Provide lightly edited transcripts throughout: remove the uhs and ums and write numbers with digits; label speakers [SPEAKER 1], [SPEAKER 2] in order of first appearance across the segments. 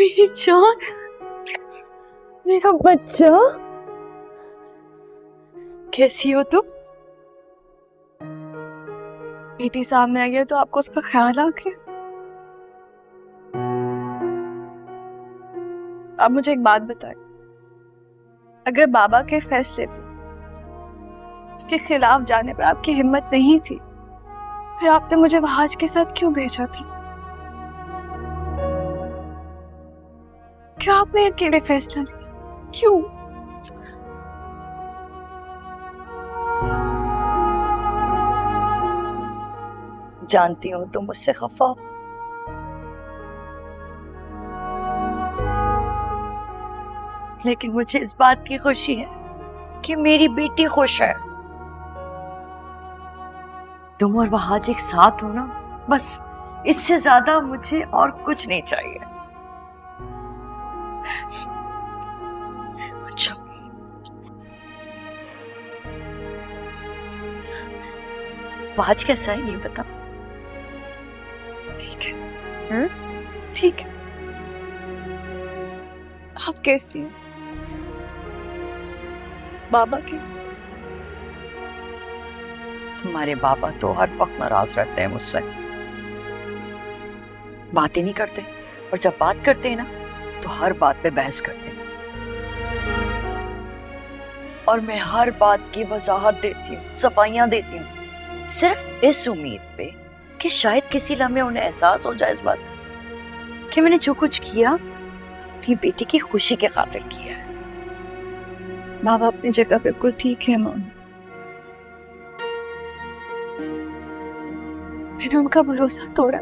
[SPEAKER 1] मेरी जान, मेरा बच्चा, कैसी हो तुम? बेटी सामने आई है तो आपको उसका ख्याल आ गया। आप मुझे एक बात बताएं, अगर बाबा के फैसले पे उसके खिलाफ जाने पे आपकी हिम्मत नहीं थी, फिर आपने मुझे वहाज के साथ क्यों भेजा था? क्यों आपने अकेले फैसला लिया? क्यों? जानती हूँ तुम मुझसे खफा हो, लेकिन मुझे इस बात की खुशी है कि मेरी बेटी खुश है। तुम और वहाज एक साथ हो ना, बस इससे ज्यादा मुझे और कुछ नहीं चाहिए। अच्छा, वहाज कैसा है ये बता। ठीक है, ठीक है। आप कैसी हैं? बाबा कैसे? तुम्हारे बाबा तो हर वक्त नाराज रहते हैं मुझसे, बात ही नहीं करते, और जब बात करते हैं ना तो हर बात पे बहस करते हैं, और मैं हर बात की वजाहत देती हूँ, सफाइयां देती हूँ, सिर्फ इस उम्मीद पे कि शायद किसी लम्हे उन्हें एहसास हो जाए इस बात कि मैंने जो कुछ किया अपनी बेटी की खुशी के खातिर किया है। बाबा अपनी जगह बिल्कुल ठीक है मॉम, मैंने उनका भरोसा तोड़ा।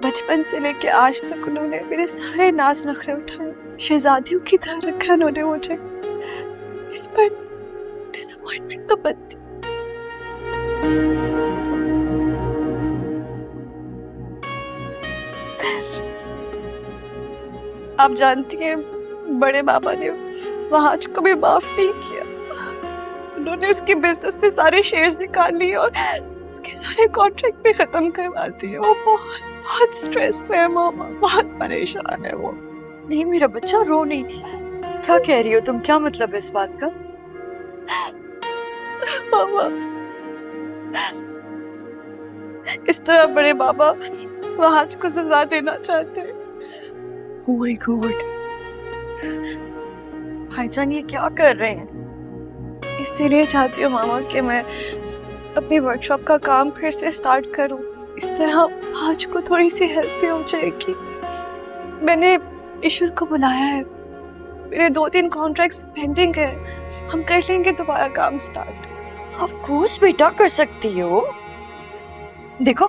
[SPEAKER 1] बचपन से लेके आज तक उन्होंने मेरे सारे नाज नखरे उठाए, शहजादियों की तरह रखा उन्होंने मुझे। इस पर डिसअपॉइंटमेंट तो बनती। आप जानती हैं, बड़े बाबा ने वहाज को भी माफ नहीं किया। उन्होंने उसके बिजनेस से सारे शेयर्स निकाल लिए और उसके सारे कॉन्ट्रैक्ट भी खत्म करवा दिए। वो बहुत स्ट्रेस में है मामा, बहुत परेशान है वो। नहीं मेरा बच्चा, रो नहीं। क्या कह रही हो तुम? क्या मतलब है इस बात का? मामा, इस तरह बड़े बाबा वहाज को सजा देना चाहते हैं। Oh my God, भाईजान ये क्या कर रहे हैं? इसीलिए चाहती हूँ मामा कि मैं अपनी वर्कशॉप का काम फिर से स्टार्ट करूँ। इस तरह आज को थोड़ी सी हेल्प भी हो जाएगी। मैंने ईश्वर को बुलाया है, मेरे 2-3 कॉन्ट्रैक्ट्स पेंडिंग है, हम कर लेंगे दोबारा काम स्टार्ट। ऑफ कोर्स बेटा, कर सकती हो। देखो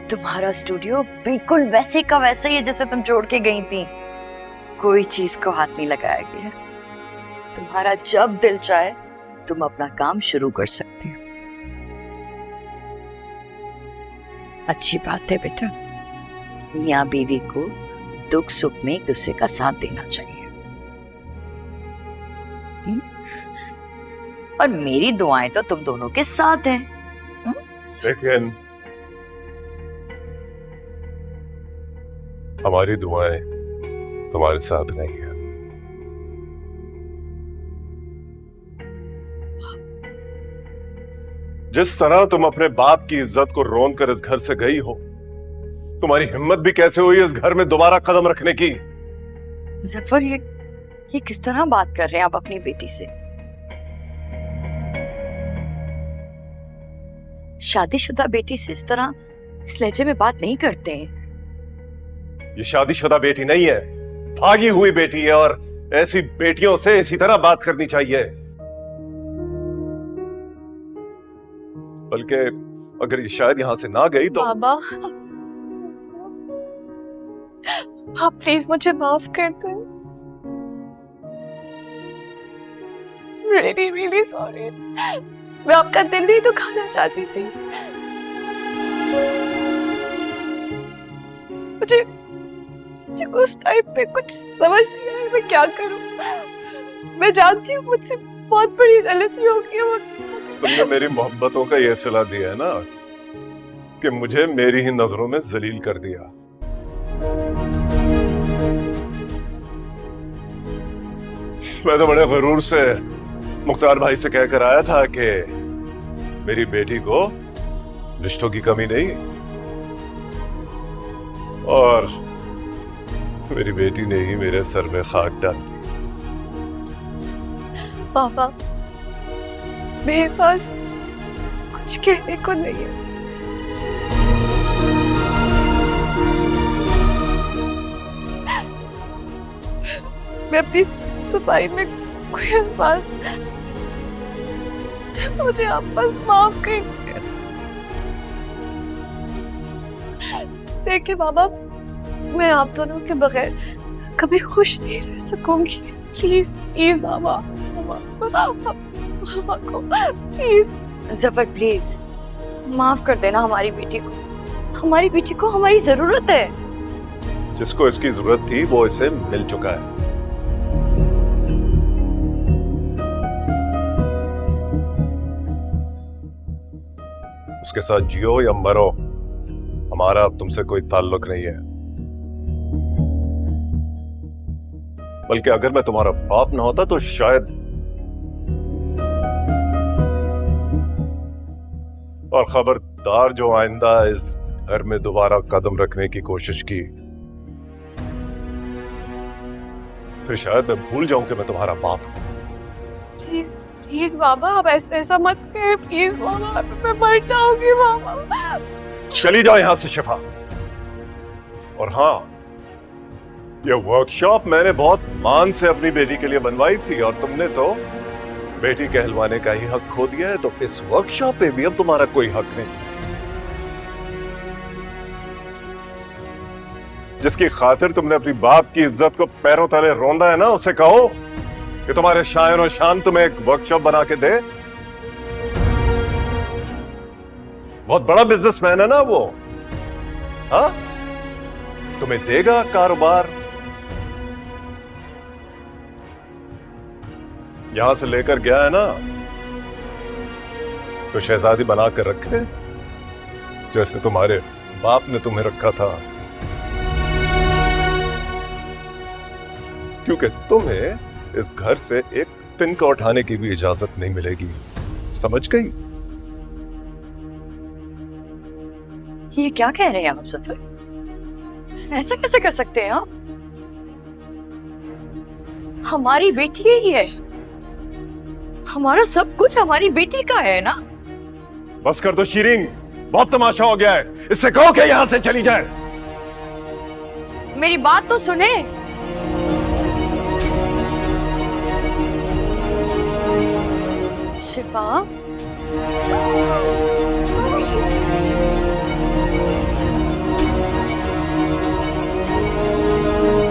[SPEAKER 1] तुम्हारा स्टूडियो बिल्कुल वैसे का वैसा ही है जैसे तुम छोड़ के गई थी, कोई चीज को हाथ नहीं लगाया गया। तुम्हारा जब दिल चाहे तुम अपना काम शुरू कर सकते हो। अच्छी बात है बेटा, मियां बीवी को दुख सुख में एक दूसरे का साथ देना चाहिए। और मेरी दुआएं तो तुम दोनों के साथ हैं।
[SPEAKER 2] लेकिन हमारी दुआएं तुम्हारे साथ नहीं है। जिस तरह तुम अपने बाप की इज्जत को रोन कर इस घर से गई हो, तुम्हारी हिम्मत भी कैसे हुई इस घर में दोबारा कदम रखने की?
[SPEAKER 1] जफर, ये किस तरह बात कर रहे हैं आप अपनी बेटी से? शादीशुदा बेटी से इस तरह इस लहजे में बात नहीं करते हैं।
[SPEAKER 2] ये शादीशुदा बेटी नहीं है, भागी हुई बेटी है, और ऐसी बेटियों से इसी तरह बात करनी चाहिए। बल्कि अगर ये शायद यहां से ना गई तो।
[SPEAKER 1] बाबा, आप प्लीज मुझे माफ कर दें। Really, really sorry. मैं आपका दिल नहीं दुखाना चाहती थी। मुझे उस टाइप में कुछ समझ नहीं आया मैं क्या करूं। मैं जानती हूँ मुझसे बहुत बड़ी गलती हो गई।
[SPEAKER 2] तुमने मेरी मोहब्बतों का यह सिला दिया है ना कि मुझे मेरी ही नजरों में जलील कर दिया। मैं तो बड़े गरूर से मुख्तार भाई से कहकर आया था कि मेरी बेटी को रिश्तों की कमी नहीं, और मेरी बेटी ने ही मेरे सर में खाक डाल दी।
[SPEAKER 1] पापा, मेरे पास कुछ कहने को नहीं है। मैं अपनी सफाई में कोई अल्फाज, मुझे आप बस माफ कर दीजिए। देखिए बाबा, मैं आप दोनों के बगैर कभी खुश नहीं रह सकूंगी। प्लीज प्लीज बाबा, मामा को प्लीज।
[SPEAKER 3] जफर प्लीज माफ कर देना हमारी बेटी को। हमारी बेटी को हमारी जरूरत है।
[SPEAKER 2] जिसको इसकी जरूरत थी वो इसे मिल चुका है। उसके साथ जियो या मरो, हमारा अब तुमसे कोई ताल्लुक नहीं है। बल्कि अगर मैं तुम्हारा बाप ना होता तो शायद, और खबरदार जो आइंदा इस घर में दोबारा कदम रखने की कोशिश की, फिर शायद मैं भूल जाऊं कि मैं तुम्हारा बाप हूं।
[SPEAKER 1] प्लीज प्लीज बाबा, आप ऐसा मत करें प्लीज बाबा, मैं मर जाऊंगी बाबा।
[SPEAKER 2] चली जाओ यहां से शिफा। और हाँ, ये वर्कशॉप मैंने बहुत मान से अपनी बेटी के लिए बनवाई थी, और तुमने तो बेटी कहलवाने का ही हक खो दिया है। तो इस वर्कशॉप पे भी अब तुम्हारा कोई हक नहीं। जिसकी खातिर तुमने अपनी बाप की इज्जत को पैरों तले रौंदा है ना, उसे कहो कि तुम्हारे शायर और शान तुम्हें एक वर्कशॉप बना के दे। बहुत बड़ा बिजनेसमैन है ना वो, हाँ? तुम्हें देगा कारोबार। यहां से लेकर गया है ना, तो शहजादी बना कर रखे जैसे तुम्हारे बाप ने तुम्हें रखा था। क्योंकि तुम्हें इस घर से एक तिनका उठाने की भी इजाजत नहीं मिलेगी, समझ गई?
[SPEAKER 3] ये क्या कह रहे हैं आप जफर? ऐसा कैसे कर सकते हैं आप? हमारी बेटी ही है, हमारा सब कुछ हमारी बेटी का है ना।
[SPEAKER 2] बस कर दो शीरीन, बहुत तमाशा हो गया है। इससे कहो कि यहां से चली जाए।
[SPEAKER 3] मेरी बात तो सुने। शिफा,